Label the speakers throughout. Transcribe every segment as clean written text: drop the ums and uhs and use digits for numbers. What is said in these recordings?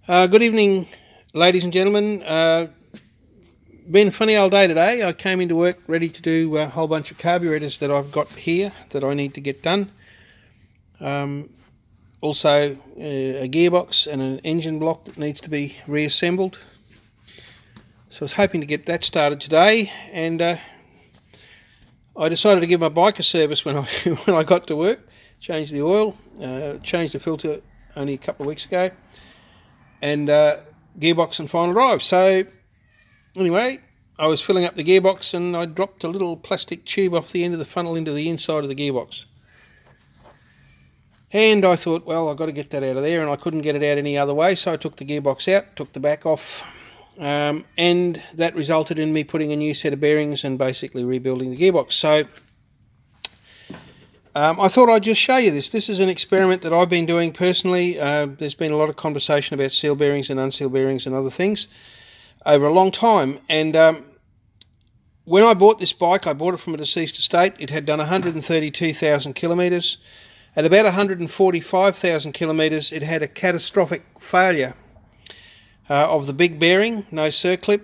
Speaker 1: Good evening, ladies and gentlemen. Been a funny old day today. I came into work ready to do a whole bunch of carburetors that I've got here that I need to get done. Also, a gearbox and an engine block that needs to be reassembled. So I was hoping to get that started today, and I decided to give my bike a service when I when I got to work. Changed the oil, changed the filter only a couple of weeks ago, and gearbox and final drive. So anyway, I was filling up the gearbox and I dropped a little plastic tube off the end of the funnel into the inside of the gearbox. And I thought, well, I've got to get that out of there, and I couldn't get it out any other way, so I took the gearbox out, took the back off, and that resulted in me putting a new set of bearings and basically rebuilding the gearbox. So I thought I'd just show you this. This is an experiment that I've been doing personally. There's been a lot of conversation about seal bearings and unseal bearings and other things over a long time, and when I bought this bike, I bought it from a deceased estate. It had done 132,000 kilometres. At about 145,000 kilometres, it had a catastrophic failure of the big bearing, no circlip,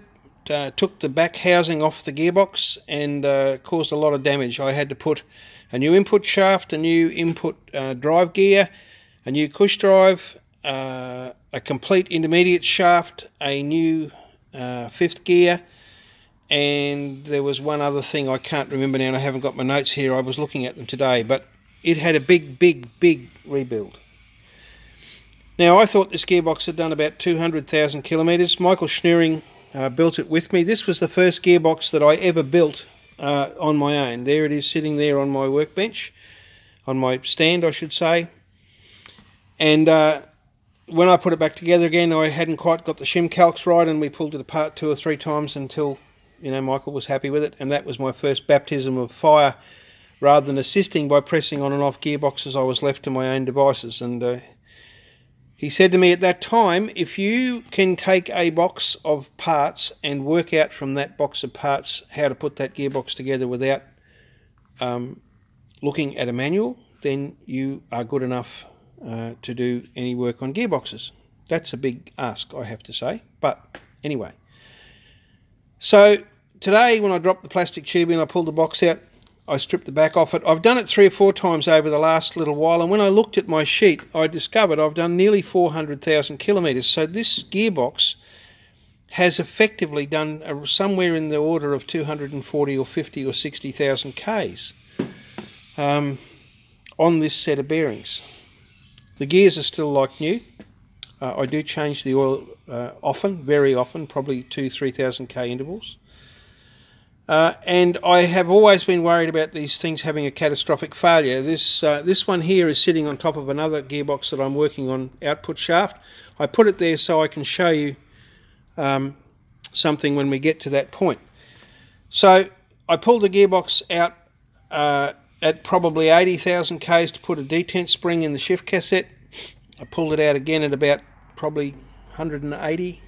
Speaker 1: took the back housing off the gearbox and caused a lot of damage. I had to put a new input shaft, a new input drive gear, a new cush drive, a complete intermediate shaft, a new fifth gear, and there was one other thing I can't remember now, and I haven't got my notes here. I was looking at them today, but it had a big rebuild. Now, I thought this gearbox had done about 200,000 kilometres. Michael Schneering built it with me. This was the first gearbox that I ever built on my own. There it is, sitting there on my workbench, on my stand, I should say. And when I put it back together again, I hadn't quite got the shim calcs right, and we pulled it apart 2 or 3 times until, Michael was happy with it. And that was my first baptism of fire. Rather than assisting by pressing on and off gearboxes, I was left to my own devices. And he said to me at that time, if you can take a box of parts and work out from that box of parts how to put that gearbox together without looking at a manual, then you are good enough to do any work on gearboxes. That's a big ask, I have to say. But anyway, so today when I dropped the plastic tube in, I pulled the box out, I stripped the back off it. I've done it 3 or 4 times over the last little while, and when I looked at my sheet, I discovered I've done nearly 400,000 kilometres. So this gearbox has effectively done somewhere in the order of 240 or 50 or 60,000 Ks on this set of bearings. The gears are still like new. I do change the oil often, very often, probably 2,000-3,000 K intervals. And I have always been worried about these things having a catastrophic failure. This one here is sitting on top of another gearbox that I'm working on, output shaft. I put it there so I can show you something when we get to that point. So I pulled the gearbox out at probably 80,000 Ks to put a detent spring in the shift cassette. I pulled it out again at about probably 180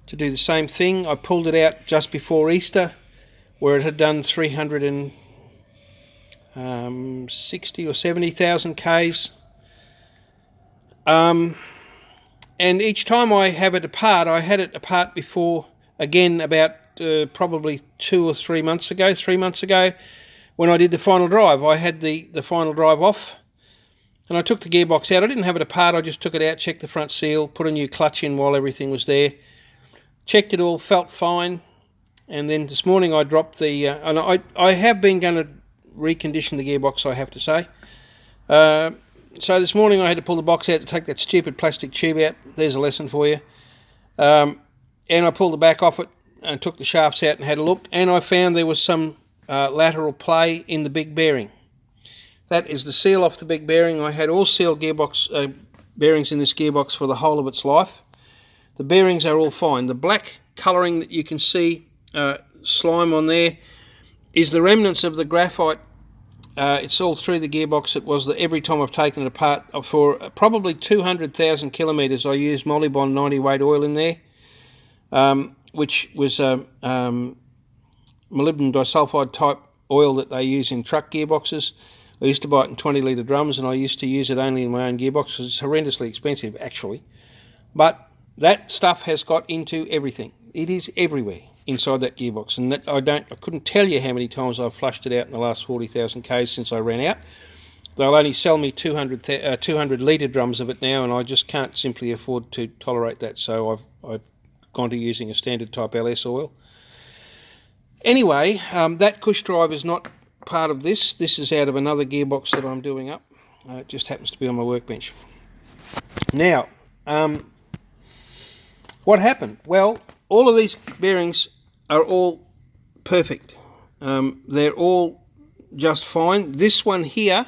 Speaker 1: to do the same thing. I pulled it out just before Easter, where it had done 360 or 70,000 Ks. And each time I have it apart, I had it apart before, again, about probably 2 or 3 months ago, 3 months ago, when I did the final drive. I had the final drive off, and I took the gearbox out. I didn't have it apart, I just took it out, checked the front seal, put a new clutch in while everything was there, checked it all, felt fine. And then this morning I dropped the, and I have been going to recondition the gearbox, I have to say. So this morning I had to pull the box out to take that stupid plastic tube out. There's a lesson for you. And I pulled the back off it and took the shafts out and had a look. And I found there was some lateral play in the big bearing. That is the seal off the big bearing. I had all sealed gearbox bearings in this gearbox for the whole of its life. The bearings are all fine. The black colouring that you can see, slime on there, is the remnants of the graphite. It's all through the gearbox. It was every time I've taken it apart for probably 200,000 kilometres. I used Molybond 90 weight oil in there, which was molybdenum disulfide type oil that they use in truck gearboxes. I used to buy it in 20 litre drums, and I used to use it only in my own gearbox because it's horrendously expensive, actually. But that stuff has got into everything. It is everywhere inside that gearbox, and that I couldn't tell you how many times I've flushed it out in the last 40,000 k's since I ran out. They'll only sell me 200 litre drums of it now, and I just can't simply afford to tolerate that, so I've gone to using a standard type LS oil. Anyway, that cush drive is not part of this. This is out of another gearbox that I'm doing up. It just happens to be on my workbench. Now, what happened? Well, all of these bearings are all perfect. They're all just fine. This one here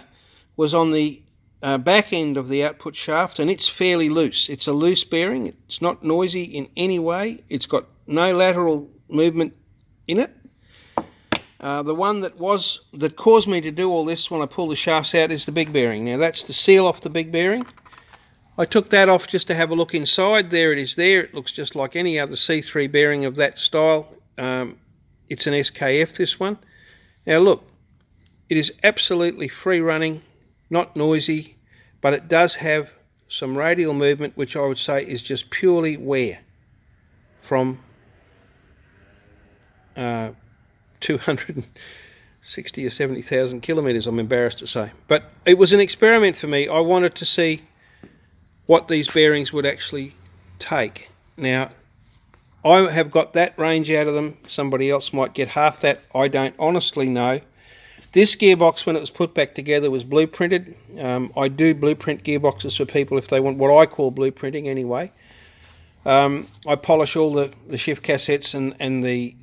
Speaker 1: was on the back end of the output shaft, and it's fairly loose. It's a loose bearing. It's not noisy in any way. It's got no lateral movement in it. The one that caused me to do all this when I pull the shafts out is the big bearing. Now that's the seal off the big bearing. I took that off just to have a look inside. There it is there. It looks just like any other C3 bearing of that style. It's an SKF, this one. Now look, it is absolutely free running, not noisy, but it does have some radial movement, which I would say is just purely wear from 260 or 70,000 kilometres, I'm embarrassed to say. But it was an experiment for me. I wanted to see what these bearings would actually take. Now, I have got that range out of them. Somebody else might get half that. I don't honestly know. This gearbox, when it was put back together, was blueprinted. I do blueprint gearboxes for people if they want what I call blueprinting anyway. I polish all the shift cassettes and the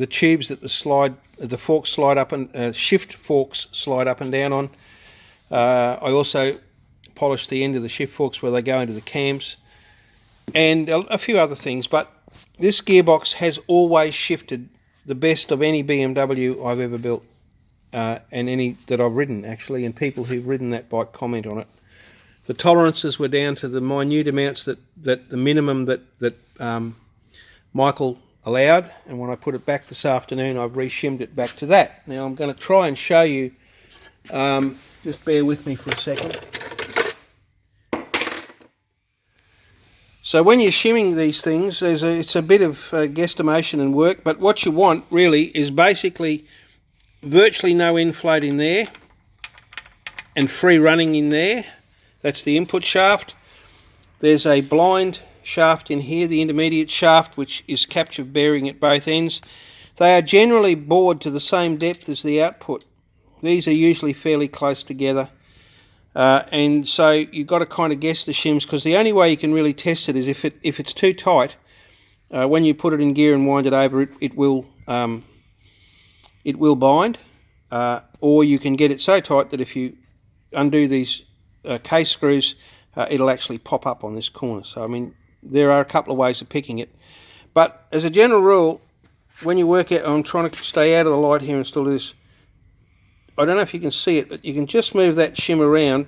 Speaker 1: tubes that the forks slide up and shift forks slide up and down on. I also polish the end of the shift forks where they go into the cams, and a few other things. But this gearbox has always shifted the best of any BMW I've ever built, and any that I've ridden actually, and people who've ridden that bike comment on it. The tolerances were down to the minute amounts that the minimum that Michael allowed, and when I put it back this afternoon, I've re-shimmed it back to that. Now I'm going to try and show you, just bear with me for a second. So when you're shimming these things, it's a bit of guesstimation and work, but what you want really is basically virtually no inflate in there and free running in there. That's the input shaft. There's a blind shaft in here, the intermediate shaft, which is captured bearing at both ends. They are generally bored to the same depth as the output. These are usually fairly close together. And so you've got to kind of guess the shims, because the only way you can really test it is if it's too tight. When you put it in gear and wind it over, it will bind, or you can get it so tight that if you undo these case screws, it'll actually pop up on this corner. So I mean, there are a couple of ways of picking it, but as a general rule, when you work out, I'm trying to stay out of the light here and still do this. I don't know if you can see it, but you can just move that shim around.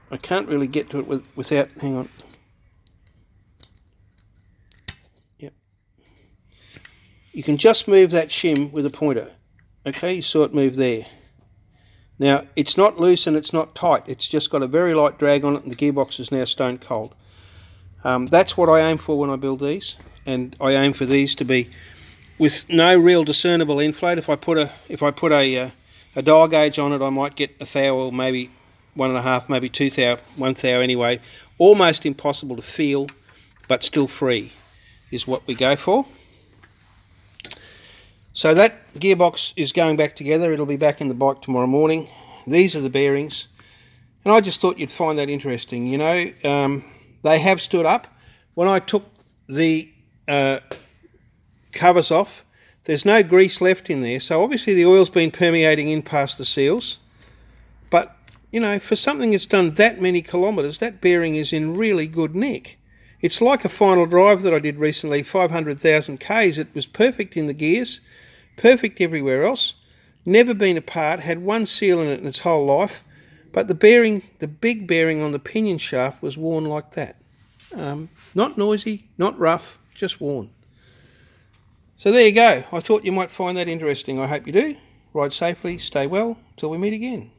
Speaker 1: I can't really get to it without, hang on. Yep. You can just move that shim with a pointer. Okay, you saw it move there. Now, it's not loose and it's not tight. It's just got a very light drag on it, and the gearbox is now stone cold. That's what I aim for when I build these, and I aim for these to be with no real discernible inflate. If I put a dial gauge on it, I might get 1 thou, or maybe 1.5, maybe 2 thou, 1 thou anyway. Almost impossible to feel, but still free is what we go for. So that gearbox is going back together. It'll be back in the bike tomorrow morning. These are the bearings, and I just thought you'd find that interesting. You know, they have stood up. When I took the covers off, there's no grease left in there, so obviously the oil's been permeating in past the seals. But you know, for something that's done that many kilometres, that bearing is in really good nick. It's like a final drive that I did recently, 500,000 k's. It was perfect in the gears, perfect everywhere else, never been apart, had one seal in it in its whole life, but the bearing, the big bearing on the pinion shaft, was worn like that. Not noisy, not rough, just worn. So there you go. I thought you might find that interesting. I hope you do. Ride safely, stay well, till we meet again.